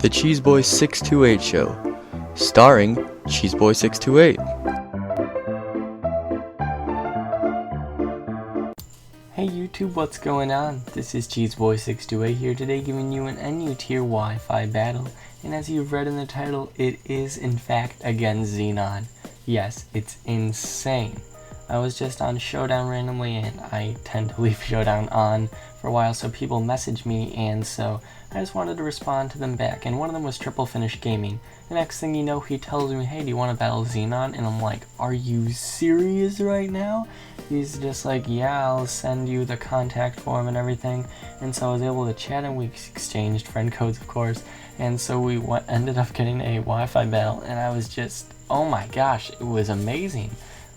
The Cheeseboy628 Show, starring Cheeseboy628. Hey YouTube, what's going on? This is Cheeseboy628 here today giving you an NU tier Wi-Fi battle, and as you've read in the title, it is in fact against Xenon. Yes, it's insane. I was just on Showdown randomly, and I tend to leave Showdown on for a while so people message me, and so I just wanted to respond to them back, and one of them was Triple Finish Gaming. The next thing you know, he tells me, hey, do you want to battle Xenon? And I'm like, are you serious right now? He's just like, yeah, I'll send you the contact form and everything. And so I was able to chat, and we exchanged friend codes, of course, and so we ended up getting a Wi-Fi battle, and I was just, oh my gosh, it was amazing.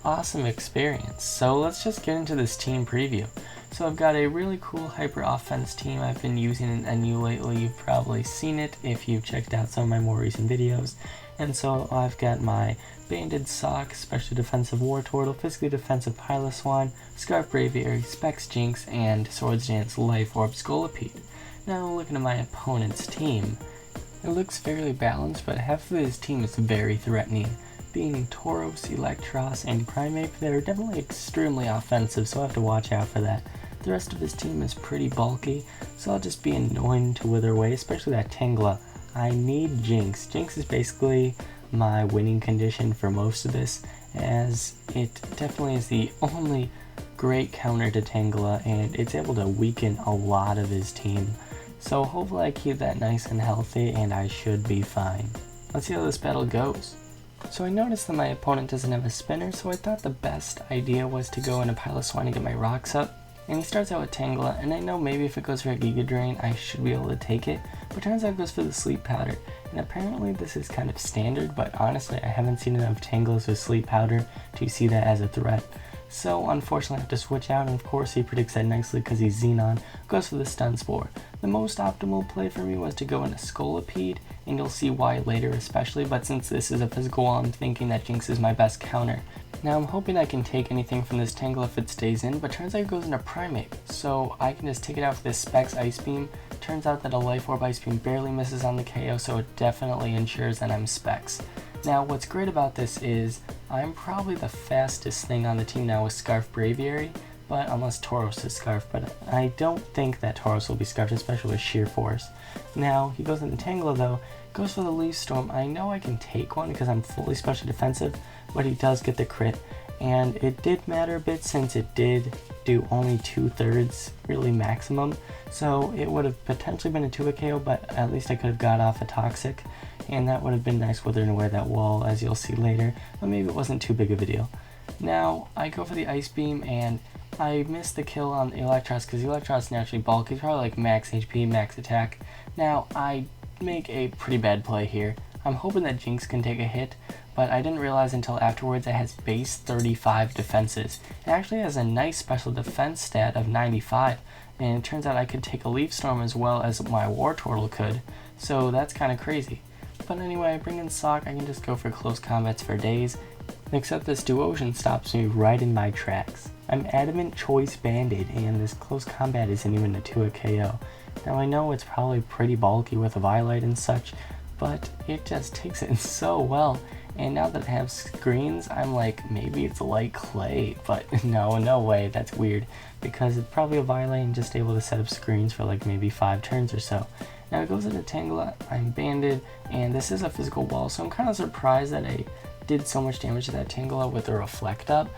Awesome experience. So let's just get into this team preview. So I've got a really cool hyper offense team I've been using in NU lately. You've probably seen it if you've checked out some of my more recent videos. And so I've got my Banded Sock, Special Defensive War Turtle, Physically Defensive Piloswine, Scarf Braviary, Specs Jinx, and Swords Dance Life Orb Scolipede. Now looking at my opponent's team, it looks fairly balanced, but half of his team is very threatening. Being Tauros, Electros, and Primeape, they're definitely extremely offensive, so I have to watch out for that. The rest of his team is pretty bulky, so I'll just be annoying to wither away, especially that Tangela. I need Jinx. Jinx is basically my winning condition for most of this, as it definitely is the only great counter to Tangela, and it's able to weaken a lot of his team. So hopefully I keep that nice and healthy, and I should be fine. Let's see how this battle goes. So I noticed that my opponent doesn't have a spinner, so I thought the best idea was to go into Piloswine and get my rocks up. And he starts out with Tangela, and I know maybe if it goes for a Giga Drain, I should be able to take it, but turns out it goes for the Sleep Powder. And apparently this is kind of standard, but honestly I haven't seen enough Tangelas with Sleep Powder to see that as a threat. So unfortunately I have to switch out, and of course he predicts that nicely because he's Xenon, goes for the Stun Spore. The most optimal play for me was to go into Scolipede, and you'll see why later especially, but since this is a physical wall, I'm thinking that Jinx is my best counter. Now I'm hoping I can take anything from this Tangela if it stays in, but turns out it goes into Primeape, so I can just take it out for this Specs Ice Beam. Turns out that a Life Orb Ice Beam barely misses on the KO, so it definitely ensures that I'm Specs. Now what's great about this is I'm probably the fastest thing on the team now with Scarf Braviary, but unless Tauros is Scarf, but I don't think that Tauros will be Scarfed, especially with Sheer Force. Now he goes into Tangela though, goes for the Leaf Storm. I know I can take one because I'm fully special defensive, but he does get the crit, and it did matter a bit since it did do only 2/3 really maximum, so it would have potentially been a 2-hit KO, but at least I could have got off a Toxic, and that would have been nice withering away that wall, as you'll see later, but maybe it wasn't too big of a deal. Now I go for the Ice Beam, and I missed the kill on Electros because Electros is naturally bulky. He's probably like max HP, max attack. Now I make a pretty bad play here. I'm hoping that Jinx can take a hit, but I didn't realize until afterwards it has base 35 defenses. It actually has a nice special defense stat of 95, and it turns out I could take a Leaf Storm as well as my War Turtle could, so that's kind of crazy. But anyway, I bring in Sock, I can just go for close combats for days, except this Duosion stops me right in my tracks. I'm Adamant Choice Banded, and this close combat isn't even a 2-hit KO. Now I know it's probably pretty bulky with a Violite and such, but it just takes it so well. And now that I have screens, I'm like, maybe it's like clay, but no way, that's weird, because it's probably a Violite and just able to set up screens for like maybe 5 turns or so. Now it goes into Tangela, I'm banded, and this is a physical wall, so I'm kind of surprised that I did so much damage to that Tangela with the Reflect Up.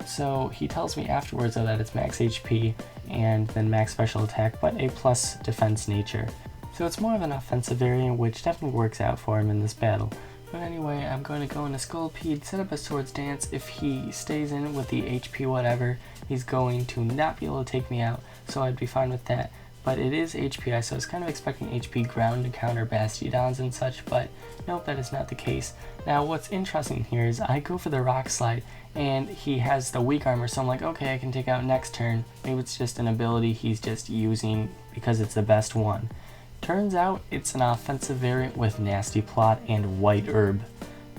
So he tells me afterwards though that it's max HP and then max special attack, but a plus defense nature. So it's more of an offensive variant, which definitely works out for him in this battle. But anyway, I'm going to go into Scolipede, set up a Swords Dance. If he stays in with the HP whatever, he's going to not be able to take me out, so I'd be fine with that. But it is HPI, so I was kind of expecting HP Ground to counter Bastiodons and such, but nope, that is not the case. Now what's interesting here is I go for the Rock Slide, and he has the weak armor, so I'm like, okay, I can take out next turn. Maybe it's just an ability he's just using because it's the best one. Turns out it's an offensive variant with Nasty Plot and White Herb.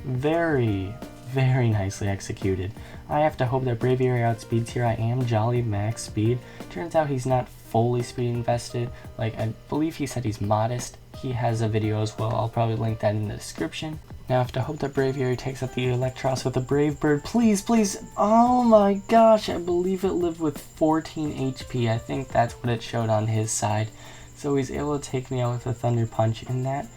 Very nicely executed. I have to hope that Braviary outspeeds here. I am Jolly max speed. Turns out he's not fully speed invested. Like, I believe he said he's modest, he has a video as well. I'll probably link that in the description. Now I have to hope that Braviary takes out the Electros with a Brave Bird. Please, please. Oh my gosh, I believe it lived with 14 HP. I think that's what it showed on his side. So he's able to take me out with a Thunder Punch, and that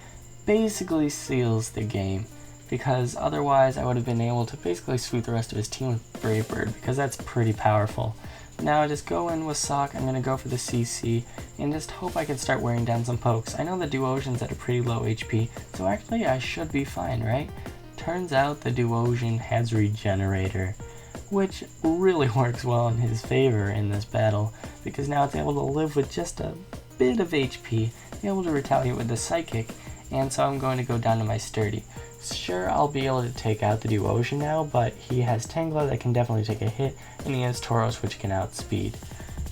basically seals the game. Because otherwise I would have been able to basically sweep the rest of his team with Brave Bird, because that's pretty powerful. Now I just go in with Sock. I'm going to go for the CC and just hope I can start wearing down some pokes. I know the Duosion's at a pretty low HP, so actually I should be fine, right? Turns out the Duosion has Regenerator, which really works well in his favor in this battle, because now it's able to live with just a bit of HP, be able to retaliate with the Psychic, and so I'm going to go down to my Sturdy. Sure, I'll be able to take out the Duosion now, but he has Tangela that can definitely take a hit, and he has Tauros which can outspeed.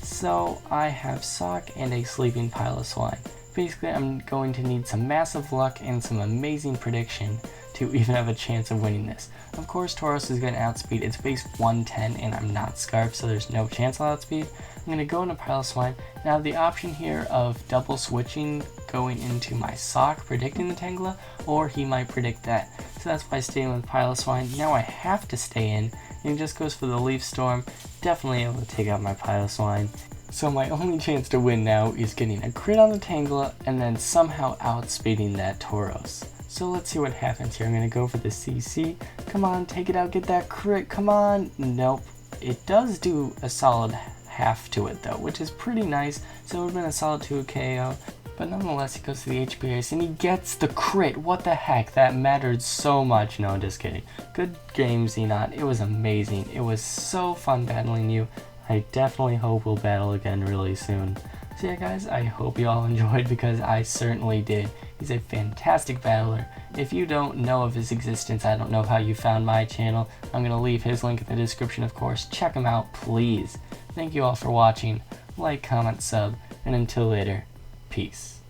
So I have Sock and a Sleeping Pile of Swine. Basically, I'm going to need some massive luck and some amazing prediction to even have a chance of winning this. Of course, Tauros is going to outspeed. It's base 110 and I'm not Scarf, so there's no chance I'll outspeed. I'm going to go into Pile of Swine. Now I have the option here of double switching, going into my Sock, predicting the Tangela, or he might predict that. So that's why I stay in with Pile of Swine. Now I have to stay in, and he just goes for the Leaf Storm. Definitely able to take out my Pile of Swine. So my only chance to win now is getting a crit on the Tangela and then somehow outspeeding that Tauros. So let's see what happens here. I'm going to go for the CC. Come on, take it out, get that crit. Come on. Nope. It does do a solid half to it though, which is pretty nice. So it would have been a solid 2 KO. But nonetheless, he goes to the HP Ice and he gets the crit. What the heck? That mattered so much. No, just kidding. Good game, XENON. It was amazing. It was so fun battling you. I definitely hope we'll battle again really soon. So yeah guys, I hope you all enjoyed, because I certainly did. He's a fantastic battler. If you don't know of his existence, I don't know how you found my channel. I'm going to leave his link in the description, of course. Check him out, please. Thank you all for watching. Like, comment, sub, and until later, peace.